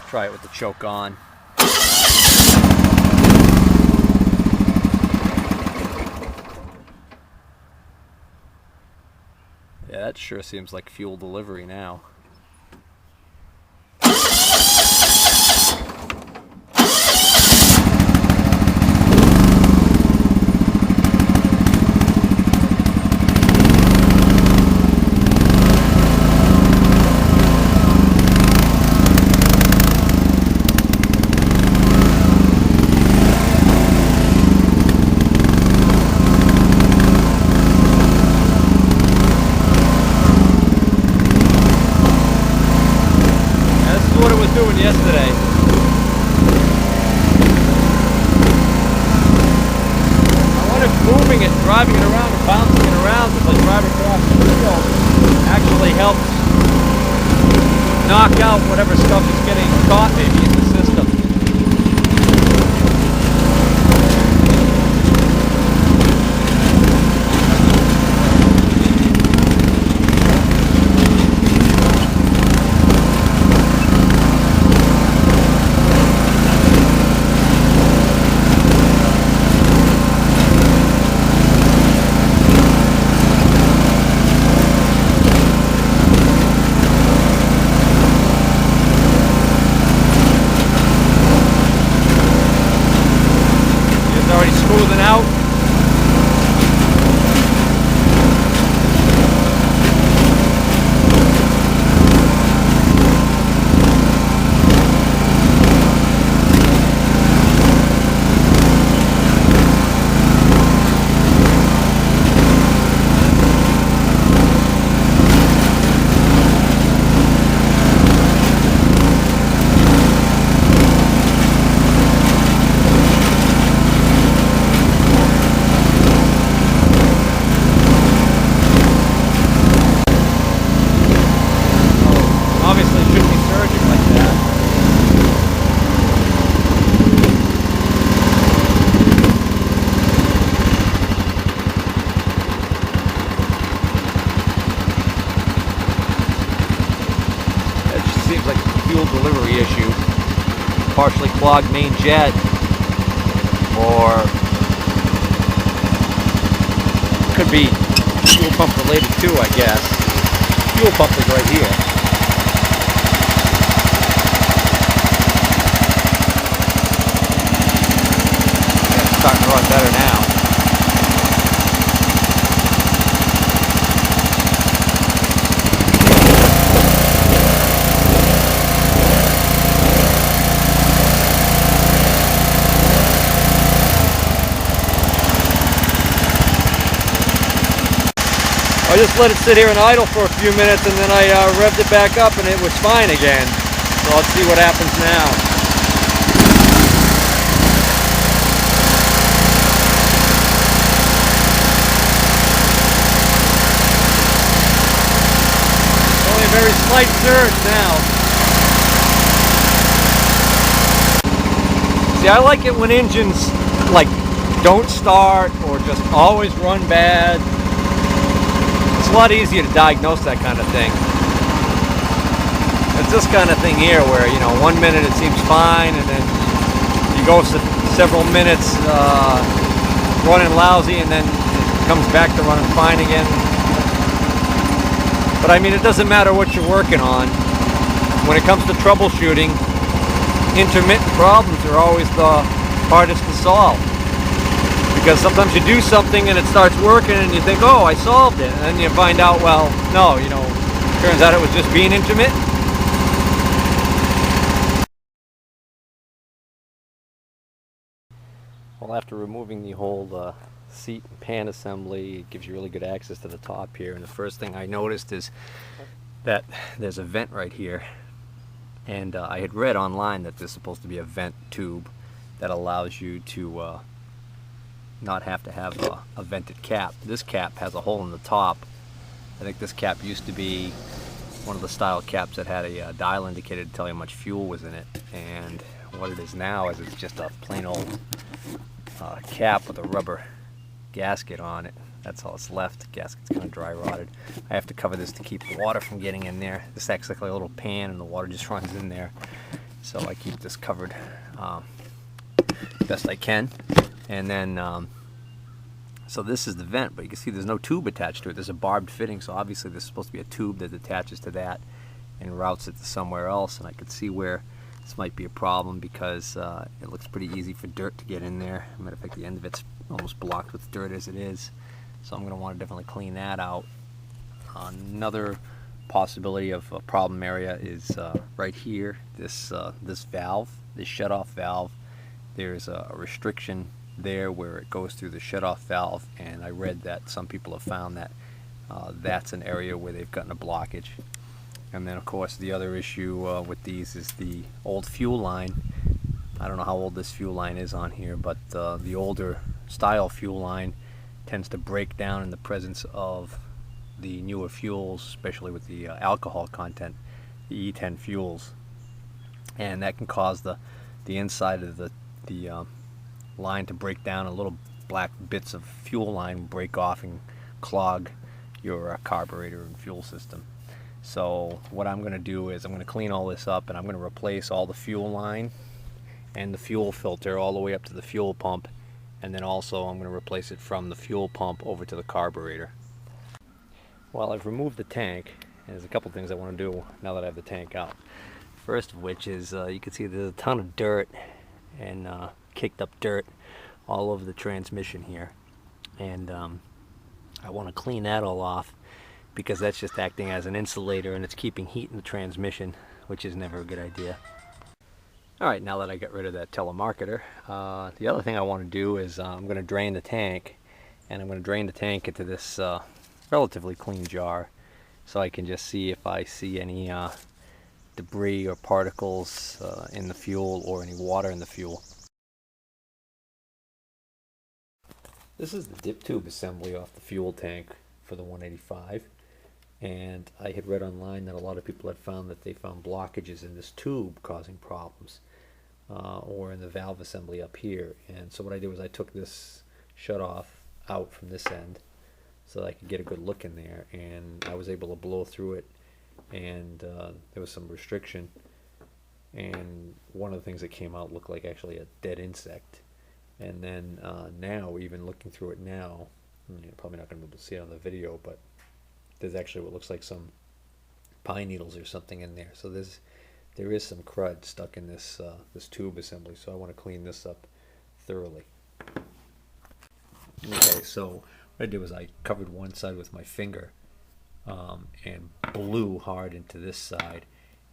Try it with the choke on. Yeah, that sure seems like fuel delivery now. Doing yesterday. I wonder if moving it, driving it around, and bouncing it around as I drive across the field actually helps knock out whatever stuff is getting caught maybe in the system. Already smoothing out. Obviously, it shouldn't be surging like that. It just seems like a fuel delivery issue. Partially clogged main jet, or could be fuel pump related too, I guess. Fuel pump is right here. Starting to run better now. I just let it sit here and idle for a few minutes, and then I revved it back up and it was fine again. So let's see what happens now. Very slight surge now. See, I like it when engines like don't start or just always run bad. It's a lot easier to diagnose that kind of thing. It's this kind of thing here where, you know, 1 minute it seems fine, and then you go several minutes running lousy, and then it comes back to running fine again. But I mean, it doesn't matter what you're working on. When it comes to troubleshooting, intermittent problems are always the hardest to solve. Because sometimes you do something and it starts working and you think, oh, I solved it. And then you find out, well, no, you know, turns out it was just being intermittent. Well, after removing the whole seat and pan assembly, it gives you really good access to the top here, and the first thing I noticed is that there's a vent right here, and I had read online that there's supposed to be a vent tube that allows you to not have to have a vented cap. This cap has a hole in the top. I think this cap used to be one of the style caps that had a dial indicator to tell you how much fuel was in it, and what it is now is it's just a plain old cap with a rubber gasket on it. That's all that's left. The gasket's kind of dry rotted. I have to cover this to keep the water from getting in there. This acts like a little pan and the water just runs in there. So I keep this covered best I can. And then so this is the vent, but you can see there's no tube attached to it. There's a barbed fitting, so obviously there's supposed to be a tube that attaches to that and routes it to somewhere else. And I could see where this might be a problem because it looks pretty easy for dirt to get in there. Matter of fact, the end of it's almost blocked with dirt as it is. So I'm going to want to definitely clean that out. Another possibility of a problem area is right here, this valve, this shutoff valve. There's a restriction there where it goes through the shutoff valve, and I read that some people have found that that's an area where they've gotten a blockage. And then of course the other issue with these is the old fuel line. I don't know how old this fuel line is on here, but the older style fuel line tends to break down in the presence of the newer fuels, especially with the alcohol content, the E10 fuels, and that can cause the inside of the line to break down. A little black bits of fuel line break off and clog your carburetor and fuel system. So what I'm going to do is I'm going to clean all this up, and I'm going to replace all the fuel line and the fuel filter all the way up to the fuel pump, and then also I'm going to replace it from the fuel pump over to the carburetor. Well, I've removed the tank, and there's a couple things I want to do now that I have the tank out. First of which is you can see there's a ton of dirt and caked up dirt all over the transmission here, and I want to clean that all off because that's just acting as an insulator and it's keeping heat in the transmission, which is never a good idea. Alright, now that I got rid of that telemarketer, the other thing I want to do is I'm going to drain the tank, and I'm going to drain the tank into this relatively clean jar so I can just see if I see any debris or particles in the fuel or any water in the fuel. This is the dip tube assembly off the fuel tank for the 185, and I had read online that a lot of people had found that they found blockages in this tube causing problems, or in the valve assembly up here. And so what I did was I took this shutoff out from this end so that I could get a good look in there, and I was able to blow through it, and there was some restriction, and one of the things that came out looked like actually a dead insect. And then now, even looking through it now, you're probably not going to be able to see it on the video, but there's actually what looks like some pine needles or something in there. So there is some crud stuck in this this tube assembly, so I want to clean this up thoroughly. Okay, so what I did was I covered one side with my finger and blew hard into this side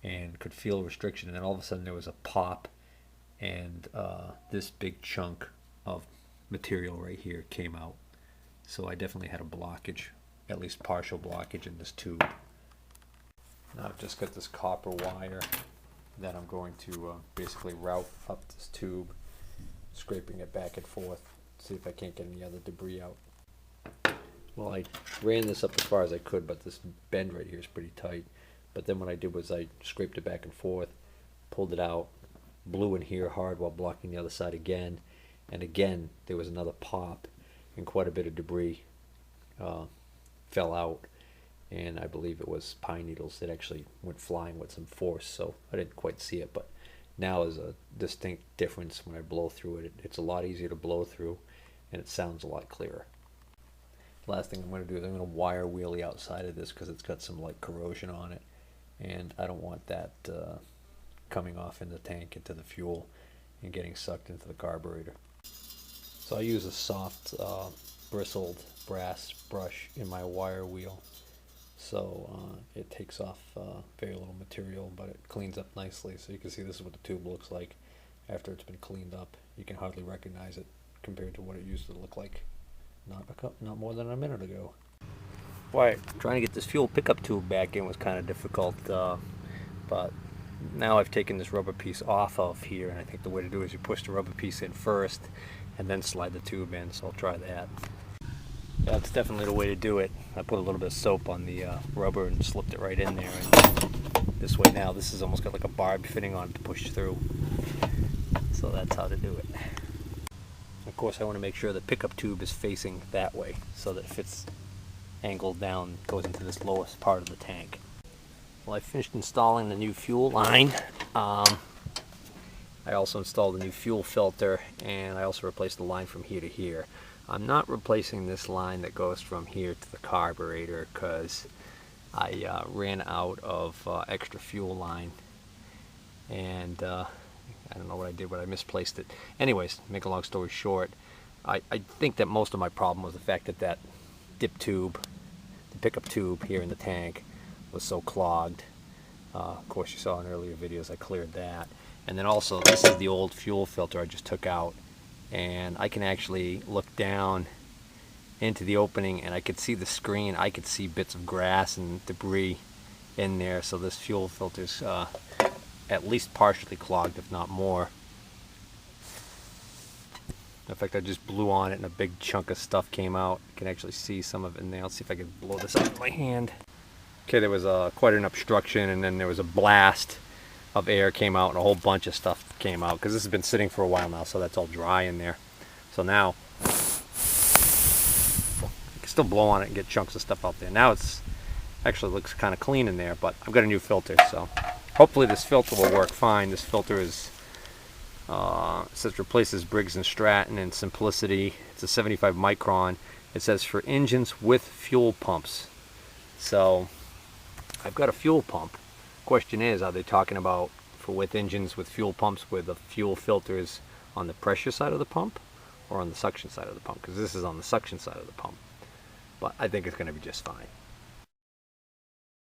and could feel restriction, and then all of a sudden there was a pop, and this big chunk of material right here came out. So I definitely had a blockage, at least partial blockage in this tube. Now I've just got this copper wire that I'm going to basically route up this tube, scraping it back and forth, see if I can't get any other debris out. Well, I ran this up as far as I could, but this bend right here is pretty tight. But then what I did was I scraped it back and forth, pulled it out, blew in here hard while blocking the other side again, and again there was another pop, and quite a bit of debris fell out, and I believe it was pine needles that actually went flying with some force, so I didn't quite see it, but now is a distinct difference when I blow through it. It's a lot easier to blow through, and it sounds a lot clearer. Last thing I'm going to do is I'm going to wire wheel the outside of this because it's got some light corrosion on it, and I don't want that coming off in the tank into the fuel and getting sucked into the carburetor. So I use a soft bristled brass brush in my wire wheel, so it takes off very little material, but it cleans up nicely. So you can see this is what the tube looks like after it's been cleaned up. You can hardly recognize it compared to what it used to look like not more than a minute ago. Right, trying to get this fuel pickup tube back in was kind of difficult, but now I've taken this rubber piece off of here, and I think the way to do it is you push the rubber piece in first and then slide the tube in, so I'll try that. Yeah, that's definitely the way to do it. I put a little bit of soap on the rubber and slipped it right in there, and this way now this has almost got like a barbed fitting on it to push through, so that's how to do it. Of course I want to make sure the pickup tube is facing that way so that it fits angled down, goes into this lowest part of the tank. Well, I finished installing the new fuel line. I also installed a new fuel filter, and I also replaced the line from here to here. I'm not replacing this line that goes from here to the carburetor because I ran out of extra fuel line, and I don't know what I did, but I misplaced it. Anyways, make a long story short, I think that most of my problem was the fact that that dip tube, the pickup tube here in the tank, was so clogged. Of course, you saw in earlier videos I cleared that. And then also, this is the old fuel filter I just took out, and I can actually look down into the opening and I could see the screen. I could see bits of grass and debris in there, so this fuel filter's at least partially clogged, if not more. In fact, I just blew on it and a big chunk of stuff came out. You can actually see some of it in there. Let's see if I can blow this out with my hand. Okay, there was quite an obstruction, and then there was a blast of air came out, and a whole bunch of stuff came out because this has been sitting for a while now, so that's all dry in there. So now I can still blow on it and get chunks of stuff out there. Now it's actually looks kind of clean in there, but I've got a new filter, so hopefully this filter will work fine. This filter is it says replaces Briggs and Stratton and Simplicity. It's a 75 micron. It says for engines with fuel pumps. So I've got a fuel pump. Question is, are they talking about for with engines with fuel pumps where the fuel filter is on the pressure side of the pump or on the suction side of the pump? Because this is on the suction side of the pump. But I think it's going to be just fine.